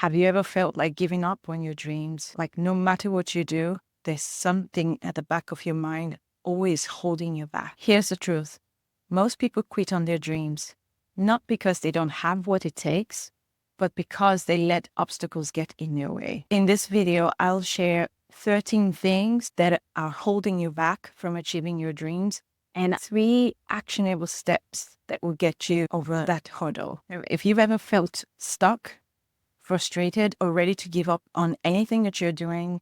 Have you ever felt like giving up on your dreams? Like no matter what you do, there's something at the back of your mind always holding you back. Here's the truth. Most people quit on their dreams, not because they don't have what it takes, but because they let obstacles get in their way. In this video, I'll share 13 things that are holding you back from achieving your dreams and 3 actionable steps that will get you over that hurdle. If you've ever felt stuck, frustrated, or ready to give up on anything that you're doing,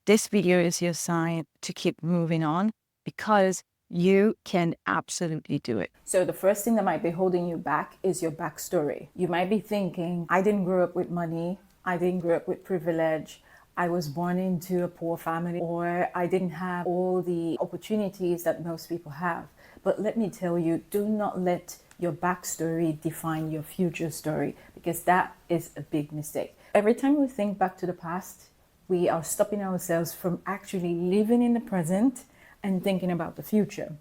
this video is your sign to keep moving on because you can absolutely do it. So the first thing that might be holding you back is your backstory. You might be thinking, I didn't grow up with money. I didn't grow up with privilege. I was born into a poor family, or I didn't have all the opportunities that most people have. But let me tell you, do not let your backstory define your future story, because that is a big mistake. Every time we think back to the past, we are stopping ourselves from actually living in the present and thinking about the future.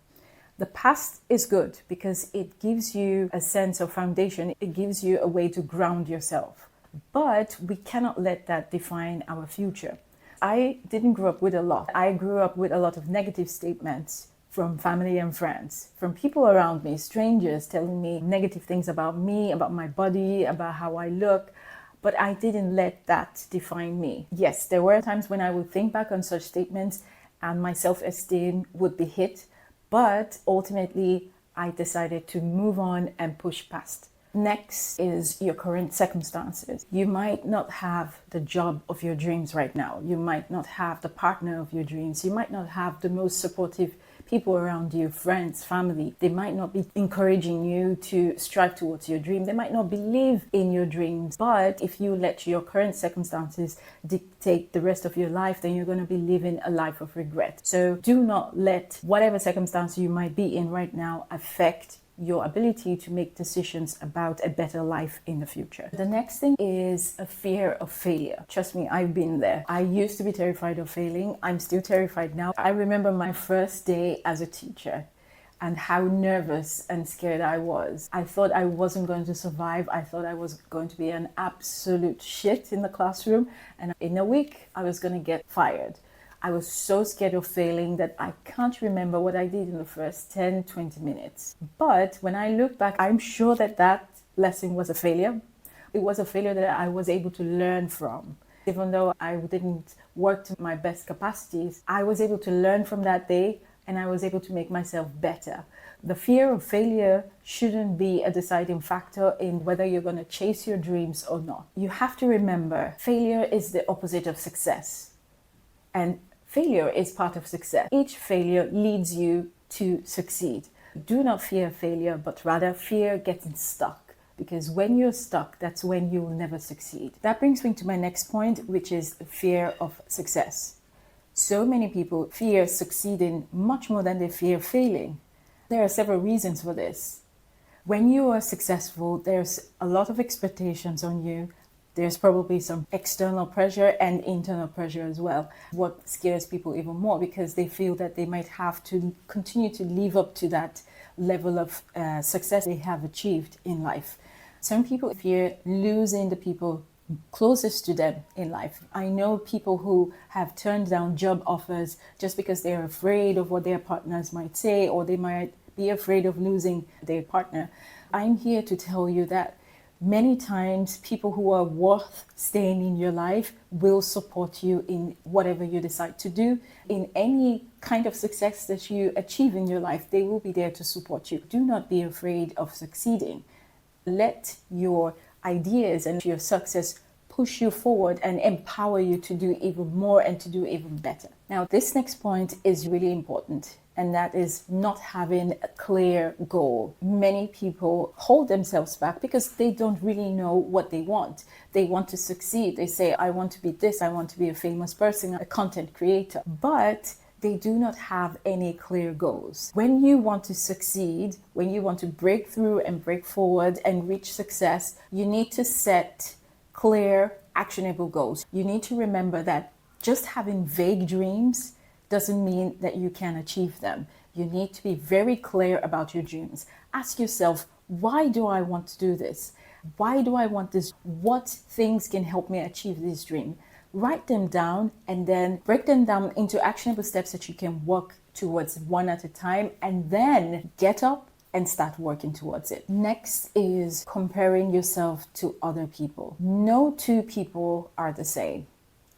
The past is good because it gives you a sense of foundation. It gives you a way to ground yourself. But we cannot let that define our future. I didn't grow up with a lot. I grew up with a lot of negative statements from family and friends, from people around me, strangers telling me negative things about me, about my body, about how I look. But I didn't let that define me. Yes, there were times when I would think back on such statements and my self-esteem would be hit. But ultimately, I decided to move on and push past. Next is your current circumstances. You might not have the job of your dreams right now. You might not have the partner of your dreams. You might not have the most supportive people around you, friends, family. They might not be encouraging you to strive towards your dream. They might not believe in your dreams. But if you let your current circumstances dictate the rest of your life, then you're going to be living a life of regret. So do not let whatever circumstance you might be in right now affect your ability to make decisions about a better life in the future. The next thing is a fear of failure. Trust me, I've been there. I used to be terrified of failing. I'm still terrified now. I remember my first day as a teacher and how nervous and scared I was. I thought I wasn't going to survive. I thought I was going to be an absolute shit in the classroom, and in a week I was going to get fired. I was so scared of failing that I can't remember what I did in the first 10, 20 minutes. But when I look back, I'm sure that that lesson was a failure. It was a failure that I was able to learn from. Even though I didn't work to my best capacities, I was able to learn from that day and I was able to make myself better. The fear of failure shouldn't be a deciding factor in whether you're going to chase your dreams or not. You have to remember, failure is the opposite of success. And failure is part of success. Each failure leads you to succeed. Do not fear failure, but rather fear getting stuck. Because when you're stuck, that's when you will never succeed. That brings me to my next point, which is fear of success. So many people fear succeeding much more than they fear failing. There are several reasons for this. When you are successful, there's a lot of expectations on you. There's probably some external pressure and internal pressure as well. What scares people even more, because they feel that they might have to continue to live up to that level of success they have achieved in life. Some people fear losing the people closest to them in life. I know people who have turned down job offers just because they're afraid of what their partners might say, or they might be afraid of losing their partner. I'm here to tell you that many times people who are worth staying in your life will support you in whatever you decide to do. In any kind of success that you achieve in your life, they will be there to support you. Do not be afraid of succeeding. Let your ideas and your success push you forward and empower you to do even more and to do even better. Now, this next point is really important, and that is not having a clear goal. Many people hold themselves back because they don't really know what they want. They want to succeed. They say, I want to be this, I want to be a famous person, a content creator. But they do not have any clear goals. When you want to succeed, when you want to break through and break forward and reach success, you need to set clear, actionable goals. You need to remember that just having vague dreams doesn't mean that you can achieve them. You need to be very clear about your dreams. Ask yourself, why do I want to do this? Why do I want this? What things can help me achieve this dream? Write them down and then break them down into actionable steps that you can work towards one at a time, and then get up and start working towards it. Next is comparing yourself to other people. No two people are the same,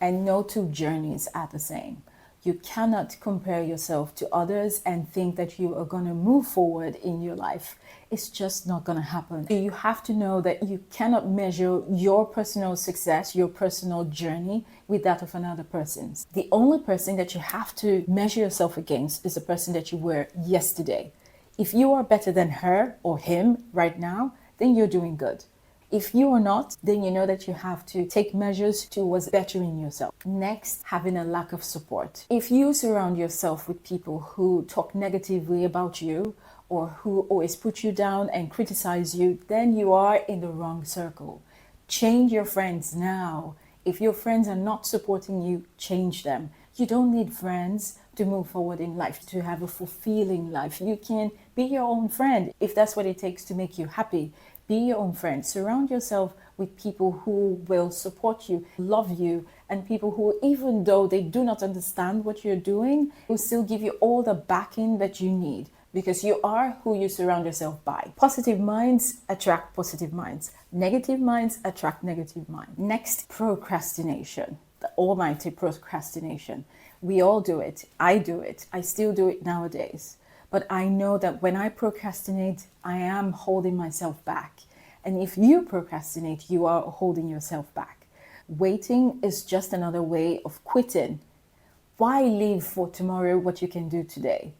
and no two journeys are the same. You cannot compare yourself to others and think that you are going to move forward in your life. It's just not going to happen. You have to know that you cannot measure your personal success, your personal journey with that of another person's. The only person that you have to measure yourself against is the person that you were yesterday. If you are better than her or him right now, then you're doing good. If you are not, then you know that you have to take measures towards bettering yourself. Next, having a lack of support. If you surround yourself with people who talk negatively about you or who always put you down and criticize you, then you are in the wrong circle. Change your friends now. If your friends are not supporting you, change them. You don't need friends to move forward in life, to have a fulfilling life. You can be your own friend if that's what it takes to make you happy. Be your own friend. Surround yourself with people who will support you, love you, and people who, even though they do not understand what you're doing, will still give you all the backing that you need, because you are who you surround yourself by. Positive minds attract positive minds. Negative minds attract negative minds. Next, procrastination. The almighty procrastination. We all do it. I do it. I still do it nowadays. But I know that when I procrastinate, I am holding myself back. And if you procrastinate, you are holding yourself back. Waiting is just another way of quitting. Why leave for tomorrow what you can do today?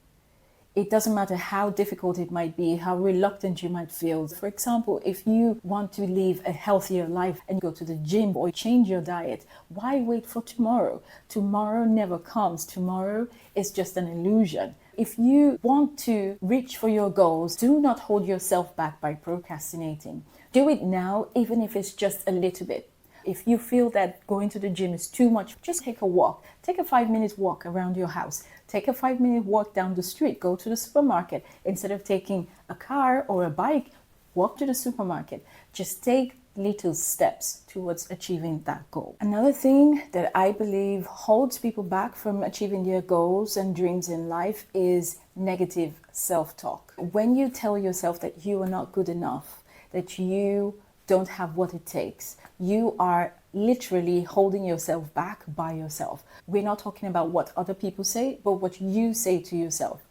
It doesn't matter how difficult it might be, how reluctant you might feel. For example, if you want to live a healthier life and go to the gym or change your diet, why wait for tomorrow? Tomorrow never comes. Tomorrow is just an illusion. If you want to reach for your goals, do not hold yourself back by procrastinating. Do it now, even if it's just a little bit. If you feel that going to the gym is too much, just take a walk. Take a 5-minute walk around your house. Take a 5-minute walk down the street. Go to the supermarket. Instead of taking a car or a bike, walk to the supermarket. Just take little steps towards achieving that goal. Another thing that I believe holds people back from achieving their goals and dreams in life is negative self-talk. When you tell yourself that you are not good enough, that you don't have what it takes, you are literally holding yourself back by yourself. We're not talking about what other people say, but what you say to yourself.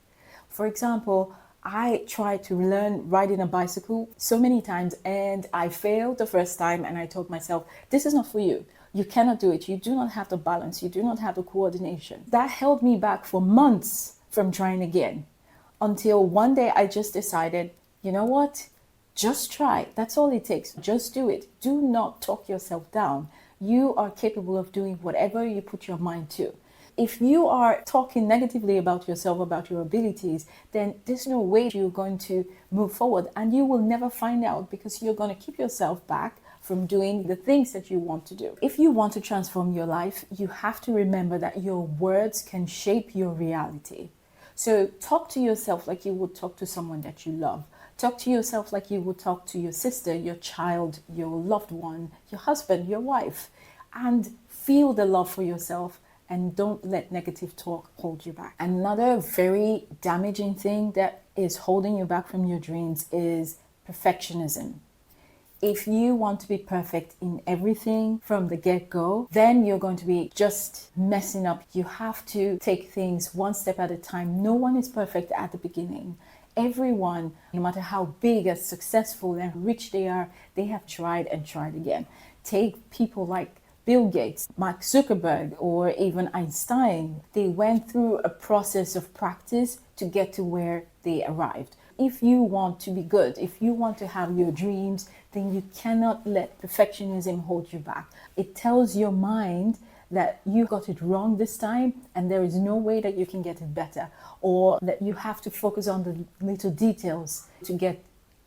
For example, I tried to learn riding a bicycle so many times and I failed the first time, and I told myself, this is not for you. You cannot do it. You do not have the balance. You do not have the coordination. That held me back for months from trying again, until one day I just decided, you know what? Just try. That's all it takes. Just do it. Do not talk yourself down. You are capable of doing whatever you put your mind to. If you are talking negatively about yourself, about your abilities, then there's no way you're going to move forward, and you will never find out, because you're going to keep yourself back from doing the things that you want to do. If you want to transform your life, you have to remember that your words can shape your reality. So talk to yourself like you would talk to someone that you love. Talk to yourself like you would talk to your sister, your child, your loved one, your husband, your wife, and feel the love for yourself, and don't let negative talk hold you back. Another very damaging thing that is holding you back from your dreams is perfectionism. If you want to be perfect in everything from the get-go, then you're going to be just messing up. You have to take things one step at a time. No one is perfect at the beginning. Everyone, no matter how big and successful and rich they are, they have tried and tried again. Take people like Bill Gates, Mark Zuckerberg, or even Einstein. They went through a process of practice to get to where they arrived. If you want to be good, if you want to have your dreams, then you cannot let perfectionism hold you back. It tells your mind that you got it wrong this time and there is no way that you can get it better, or that you have to focus on the little details to get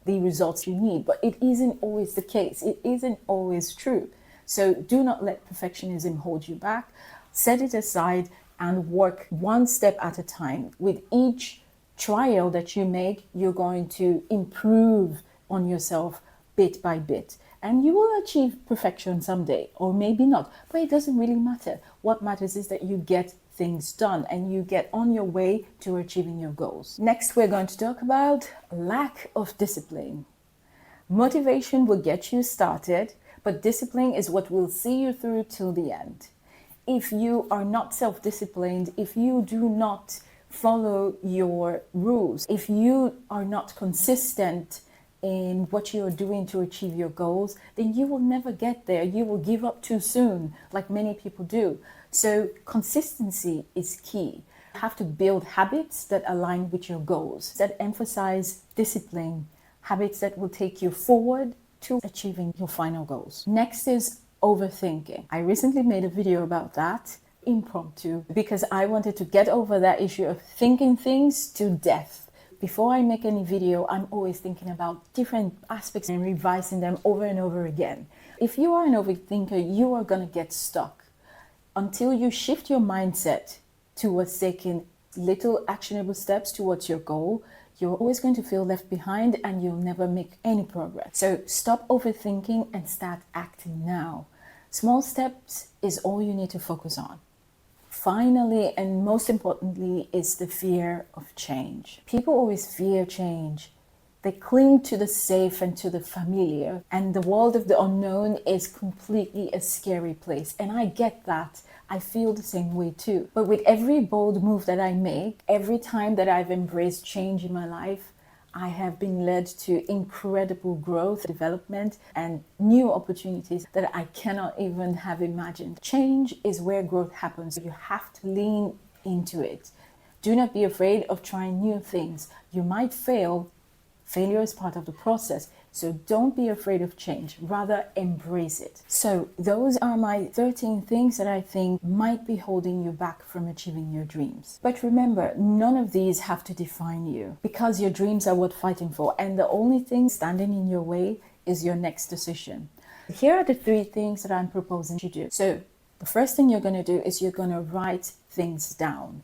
the results you need. But it isn't always the case. It isn't always true. So do not let perfectionism hold you back. Set it aside and work one step at a time. With each trial that you make, you're going to improve on yourself bit by bit. And you will achieve perfection someday, or maybe not, but it doesn't really matter. What matters is that you get things done and you get on your way to achieving your goals. Next, we're going to talk about lack of discipline. Motivation will get you started, but discipline is what will see you through till the end. If you are not self-disciplined, if you do not follow your rules, if you are not consistent in what you're doing to achieve your goals, then you will never get there. You will give up too soon, like many people do. So consistency is key. You have to build habits that align with your goals, that emphasize discipline, habits that will take you forward to achieving your final goals. Next is overthinking. I recently made a video about that, impromptu, because I wanted to get over that issue of thinking things to death. Before I make any video, I'm always thinking about different aspects and revising them over and over again. If you are an overthinker, you are going to get stuck. Until you shift your mindset towards taking little actionable steps towards your goal, you're always going to feel left behind and you'll never make any progress. So stop overthinking and start acting now. Small steps is all you need to focus on. Finally, and most importantly, is the fear of change. People always fear change. They cling to the safe and to the familiar, and the world of the unknown is completely a scary place. And I get that. I feel the same way too. But with every bold move that I make, every time that I've embraced change in my life, I have been led to incredible growth, development, and new opportunities that I cannot even have imagined. Change is where growth happens. You have to lean into it. Do not be afraid of trying new things. You might fail. Failure is part of the process. So don't be afraid of change, rather embrace it. So those are my 13 things that I think might be holding you back from achieving your dreams. But remember, none of these have to define you, because your dreams are worth fighting for, and the only thing standing in your way is your next decision. Here are the 3 things that I'm proposing you do. So the first thing you're going to do is you're going to write things down.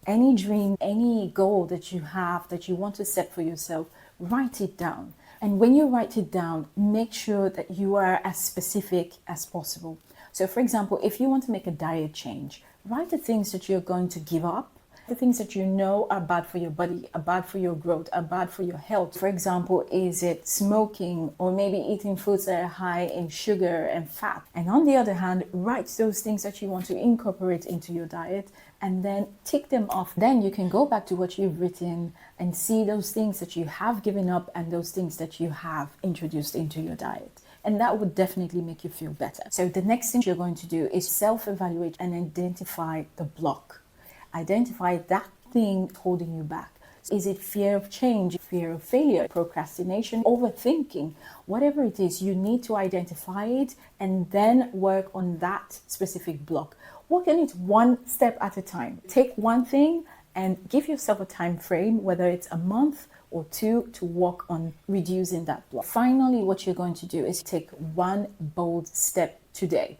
Any dream, any goal that you have that you want to set for yourself, write it down. And when you write it down, make sure that you are as specific as possible. So for example, if you want to make a diet change, write the things that you're going to give up, the things that you know are bad for your body, are bad for your growth, are bad for your health. For example, is it smoking or maybe eating foods that are high in sugar and fat? And on the other hand, write those things that you want to incorporate into your diet and then tick them off. Then you can go back to what you've written and see those things that you have given up and those things that you have introduced into your diet. And that would definitely make you feel better. So the next thing you're going to do is self-evaluate and identify the block. Identify that thing holding you back. Is it fear of change, fear of failure, procrastination, overthinking? Whatever it is, you need to identify it and then work on that specific block. Work on it one step at a time. Take one thing and give yourself a time frame, whether it's a month or 2, to work on reducing that block. Finally, what you're going to do is take one bold step today.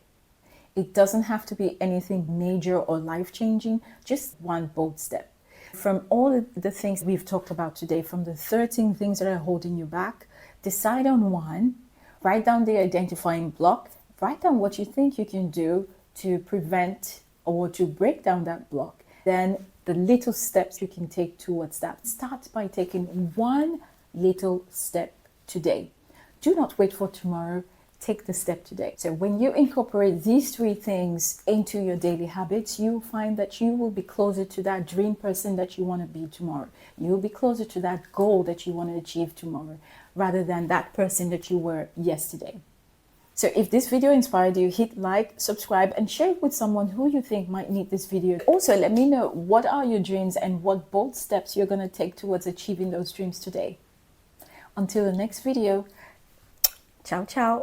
It doesn't have to be anything major or life-changing, just one bold step. From all the things we've talked about today, from the 13 things that are holding you back, decide on one, write down the identifying block, write down what you think you can do to prevent or to break down that block. Then the little steps you can take towards that. Start by taking one little step today. Do not wait for tomorrow. Take the step today. So when you incorporate these 3 things into your daily habits, you'll find that you will be closer to that dream person that you want to be tomorrow. You'll be closer to that goal that you want to achieve tomorrow, rather than that person that you were yesterday. So if this video inspired you, hit like, subscribe, and share it with someone who you think might need this video. Also, let me know, what are your dreams and what bold steps you're going to take towards achieving those dreams today. Until the next video, ciao, ciao.